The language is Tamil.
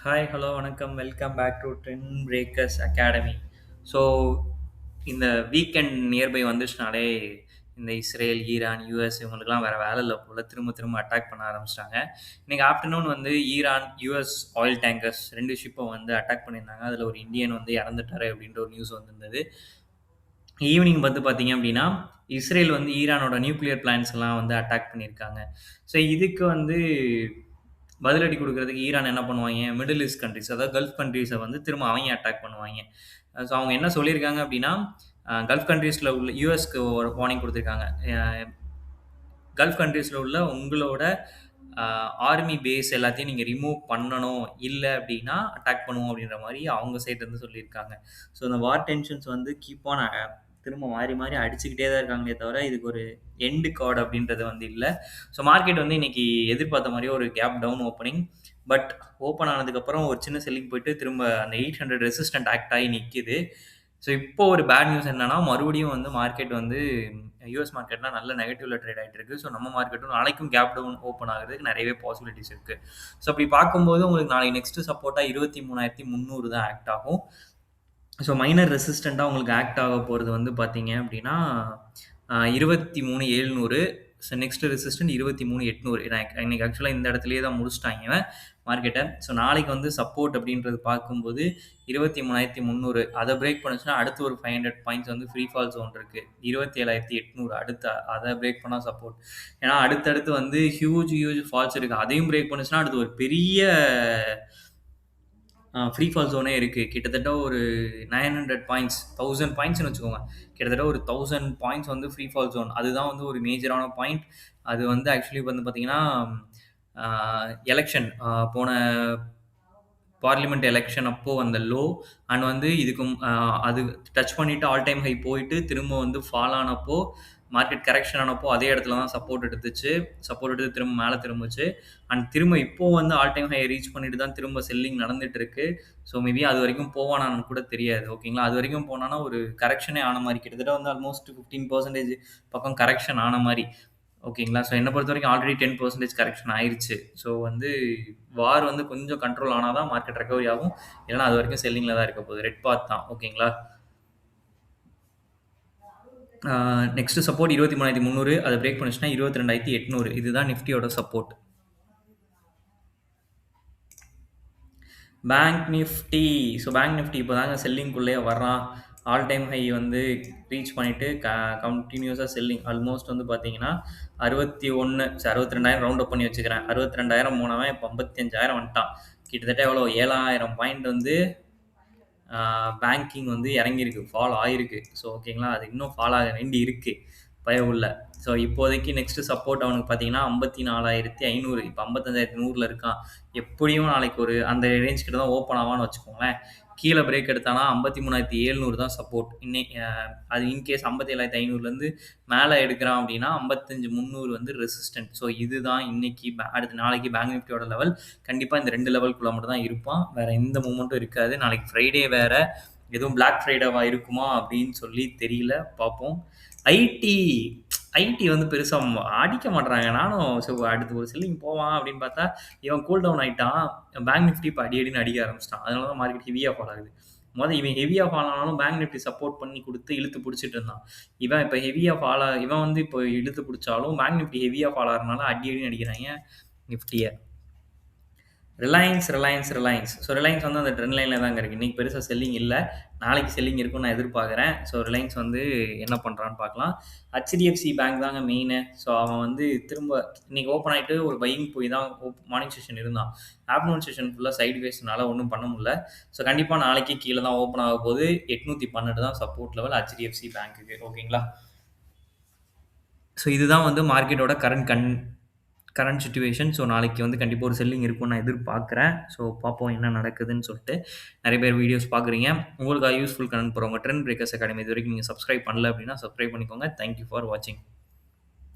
ஹாய், ஹலோ, வணக்கம். Welcome back to Trend Breakers Academy. So, இந்த வீக்கெண்ட் நியர்பை வந்துச்சுனாலே, இந்த இஸ்ரேல், ஈரான், யுஎஸ் இவங்களுக்கெல்லாம் வேற வேலை இல்ல போல. திரும்ப திரும்ப அட்டாக் பண்ண ஆரம்பிச்சுட்டாங்க. இன்னைக்கு ஆஃப்டர்நூன் வந்து ஈரான், யுஎஸ் ஆயில் டேங்கர்ஸ் 2 ஷிப்ப வந்து அட்டாக் பண்ணியிருந்தாங்க. அதில ஒரு இந்தியன் வந்து இறந்துட்டாரு அப்படின்ற ஒரு நியூஸ் வந்திருந்தது. ஈவினிங் வந்து பார்த்தீங்க அப்படின்னா, இஸ்ரேல் வந்து ஈரானோட நியூக்ளியர் பிளான்ட்ஸ் எல்லாம் வந்து அட்டாக் பண்ணியிருக்காங்க. ஸோ, இதுக்கு வந்து பதிலடி குடுக்குறதுக்கு ஈரான் என்ன பண்ணுவாய்ங்க, மிடில் ஈஸ்ட் கண்ட்ரீஸ் அதாவது கல்ஃப் கண்ட்ரீஸ வந்து திரும்ப அவைங்க அட்டாக் பண்ணுவாய்ங்க. ஸோ அவங்க என்ன சொல்லியிருக்காங்க அப்டின்னா, கல்ஃப் கண்ட்ரீஸ்ல உள்ள யுஎஸ்க்கு ஒரு வார்னிங் குடுத்துருக்காங்க. கல்ஃப் கண்ட்ரீஸ்ல உள்ள உங்களோட அ ஆர்மி பேஸ் எல்லாத்தையும் நீங்க ரிமூவ் பண்ணணும். இல்ல அப்டின்னா அட்டாக் பண்ணுவோம் அப்டின்ற மாரி அவங்க சைட்லருந்து சொல்லியிருக்காங்க. ஸோ இந்த வார் டென்ஷன்ஸ் வந்து கீப் ஆன் திரும்ப மாறி மாறி அடிச்சுக்கிட்டே தான் இருக்காங்களே தவிர, இதுக்கு ஒரு எண்ட் கார்ட் அப்டின்றது வந்து இல்ல. ஸோ மார்க்கெட் வந்து இன்னைக்கு எதிர்பார்த்த மாரியே ஒரு gap down opening. But open ஆனதுக்கப்புறம் ஒரு சின்ன செல்லிங் போயிட்டு திரும்ப அந்த 800 ரெசிஸ்டன்ட் ஆக்ட் ஆகி நிக்குது. ஸோ இப்போ ஒரு பேட் நியூஸ் என்னன்னா, மறுபடியும் வந்து மார்க்கெட் வந்து யுஎஸ் மார்க்கெட்லாம் நல்ல நெகட்டிவ்ல ட்ரேட் ஆயிட்டு இருக்கு. ஸோ நம்ம மார்க்கெட்டும் நாளைக்கும் கேப் டவுன் ஓப்பன் ஆகுறதுக்கு நெறையவே பாசிபிலிட்டீஸ் இருக்கு. ஸோ அப்படி பார்க்கும்போது உங்களுக்கு நாளைக்கு நெக்ஸ்ட் சப்போர்ட்டா 23,300 தான் ஆக்ட் ஆகும். ஸோ மைனர் ரெசிஸ்டன்ட்டா உங்களுக்கு ஆக்ட் ஆக போறது வந்து பார்த்தீங்க அப்படின்னா, 23,700. So next resistant 23,800. இன்னைக்கு ஆக்சுவலா இந்த இடத்திலேயே தான் முடிச்சுட்டாங்க மார்க்கெட்ட. ஸோ நாளைக்கு வந்து சப்போர்ட் அப்படின்றது பார்க்கும்போது 23,300 அத பிரேக் பண்ணுச்சுன்னா, அடுத்து ஒரு 500 பாயிண்ட்ஸ் வந்து ஃப்ரீ ஃபால் ஜோன் இருக்கு. 27,800 அடுத்து அத பிரேக் பண்ணா சப்போர்ட். ஏன்னா அடுத்தடுத்து வந்து ஹியூஜ் ஃபால்ஸ் இருக்கு. அதையும் பிரேக் பண்ணுச்சுன்னா, அடுத்து ஒரு பெரிய ஃப்ரீ ஃபால் ஜோனே இருக்கு. கிட்டத்தட்ட ஒரு 900 பாயிண்ட்ஸ், 1000 பாயிண்ட்ஸ்ன்னு வச்சுக்கோங்க. கிட்டத்தட்ட ஒரு 1000 பாயிண்ட்ஸ் வந்து ஃப்ரீ ஃபால் ஜோன். அதுதான் வந்து ஒரு மேஜரான பாயிண்ட். அது வந்து ஆக்சுவலி வந்து பார்த்தீங்கன்னா, எலக்ஷன் போன பார்லிமென்ட் எலக்ஷன் அப்போ அந்த லோ அண்ட் வந்து இதுக்கும் அது டச் பண்ணிட்டு ஆல் டைம் ஹை போயிட்டு திரும்ப வந்து ஃபால் ஆனப்போ மார்க்கெட் கரெக்ஷன் ஆனப்போ அதே இடத்துல தான் சப்போர்ட் எடுத்துச்சு. சப்போர்ட் எடுத்து திரும்ப மேல திரும்புச்சு. அண்ட் திரும்ப இப்போ வந்து ஆல் டைம் ஹை ரீச் பண்ணிட்டு தான் திரும்ப செல்லிங் நடந்துட்டு இருக்கு. ஸோ மேபி அது வரைக்கும் போவானான்னு கூட தெரியாது. ஓகேங்களா? அது வரைக்கும் போனான்னா ஒரு கரெக்ஷனே ஆன மாரி கிட்டத்தட்ட வந்து ஆல்மோஸ்ட் 15% பக்கம் கரெக்ஷன் ஆன மாரி. ஓகேங்களா? ஸோ என்ன பொறுத்தவரைக்கும் ஆல்ரெடி 10% கரெக்ஷன் ஆயிருச்சு. ஸோ வந்து வார் வந்து கொஞ்சம் கண்ட்ரோல் ஆனா தான் மார்க்கெட் ரெக்கவரி ஆகும். இல்லன்னா அது வரைக்கும் செல்லிங்ல தான் இருக்க போகுது. ரெட் பாத் தான். ஓகேங்களா? நெக்ஸ்ட் சப்போர்ட் 23,300 அத பிரேக் பண்ணுச்சுன்னா 22,800 இதுதான் நிஃப்டியோட support. Bank Nifty. So bank Nifty இப்போ தாங்க செல்லிங்குள்ளேயே வர்றான். ஆல் டைம் ஹை வந்து ரீச் பண்ணிட்டு கன்டினியூஸா செல்லிங். ஆல்மோஸ்ட் வந்து பார்த்தீங்கன்னா 61 62,000 ரவுண்ட் அப் பண்ணி வச்சுக்கிறேன். 62,000 போனவன் இப்போ 55,000 வந்துட்டான். கிட்டத்தட்ட எவ்வளோ 7,000 பாயிண்ட் வந்து பேங்கிங் வந்து இறங்கியிருக்கு. ஃபால் ஆயிருக்கு. ஸோ ஓகேங்களா? அது இன்னும் ஃபால் ஆக வேண்டி இருக்கு. பயவுள்ள. ஸோ இப்போதைக்கு நெக்ஸ்ட் சப்போர்ட் அவனுக்கு பார்த்தீங்கன்னா 54,500 இப்போ 55,100ல இருக்கான். எப்படியும் நாளைக்கு ஒரு அந்த ரேஞ்ச் கிட்ட தான் ஓப்பன் ஆவான்னு வச்சுக்கோங்களேன். கீழ பிரேக் எடுத்தானா 53,700 தான் சப்போர்ட். இன்னைக்கு அது இன்கேஸ் 57,500லேருந்து மேல எடுக்கிறான் அப்படின்னா 55,300 வந்து ரெசிஸ்டன்ட். ஸோ இதுதான் இன்னைக்கு அடுத்து நாளைக்கு பேங்க் நிஃப்டியோட லெவல். கண்டிப்பா இந்த 2 லெவலுக்குள்ள மட்டும் தான் இருப்பான். வேற எந்த மூவ்மெண்ட்டும் இருக்காது. நாளைக்கு ஃப்ரைடே வேற. எதுவும் பிளாக் ஃப்ரைடேவா இருக்குமா அப்படின்னு சொல்லி தெரியல. பார்ப்போம். ஐடி ஐடி வந்து பெருசா அடிக்க மாட்றாங்க. நானும் அடுத்து ஒரு செல்லிங் போவான் அப்படின்னு பார்த்தா, இவன் கூல் டவுன் ஆயிட்டான். பேங்க் நிஃப்டி இப்ப அடி அடின்னு அடிக்க ஆரம்பிச்சுட்டான். அதனால தான் மார்க்கெட் ஹெவியா ஃபால் ஆகுது. இவன் ஹெவியா ஃபால் ஆனாலும் பேங்க் நிஃப்டி சப்போர்ட் பண்ணி குடுத்து இழுத்து புடிச்சிட்டு இருந்தான். இவன் இப்ப ஹெவியா இவன் வந்து இப்போ இழுத்து புடிச்சாலும் பேங்க் நிஃப்டி ஹெவியா ஃபால் ஆகுறனால அடி அடின்னு அடிக்கிறாய்ங்க நிஃப்டிய. ரிலையன்ஸ். ஸோ ரிலையன்ஸ் வந்து அந்த ட்ரெண்ட் லைன்ல தாங்க இருக்கு. இன்னைக்கு பெருசா செல்லிங் இல்ல. நாளைக்கு செல்லிங் இருக்கும்னு நான் எதிர்பார்க்குறேன். ஸோ ரிலையன்ஸ் வந்து என்ன பண்றான்னு பார்க்கலாம். ஹெச்டிஎஃப்சி பேங்க் தாங்க மெயினு. ஸோ அவன் வந்து திரும்ப இன்னைக்கு ஓப்பன் ஆயிட்டு ஒரு பையிங் போய் தான் மார்னிங் செஷன் இருந்தான். ஆஃப்டர்நூன் செஷன் ஃபுல்லா சைட் வேஸ்னால ஒண்ணும் பண்ண முடியல. ஸோ கண்டிப்பா நாளைக்கு கீழ தான் ஓப்பன் ஆக போகுது. 812 தான் சப்போர்ட் லெவல் ஹெச்டிஎஃப்சி பேங்க்குக்கு. ஓகேங்களா? ஸோ இதுதான் வந்து மார்க்கெட்டோட கரண்ட் சிச்சுவேஷன். ஸோ நாளைக்கு வந்து கண்டிப்பா ஒரு செல்லிங் இருக்கும்னு நான் எதிர்பார்க்குறேன். ஸோ பார்ப்போம் என்ன நடக்குதுன்னு சொல்லிட்டு. நெறைய பேர் வீடியோஸ் பார்க்குறீங்க. உங்களுக்கு யூஸ்ஃபுல் கண்டென்ட் போறவங்க ட்ரெண்ட் பிரேக்கர்ஸ் அகாடமி இதுவரைக்கும் நீங்க சப்ஸ்கிரைப் பண்ணல அப்படின்னா சப்ஸ்கிரைப் பண்ணிக்கோங்க. தேங்க் யூ ஃபார் வாட்சிங்.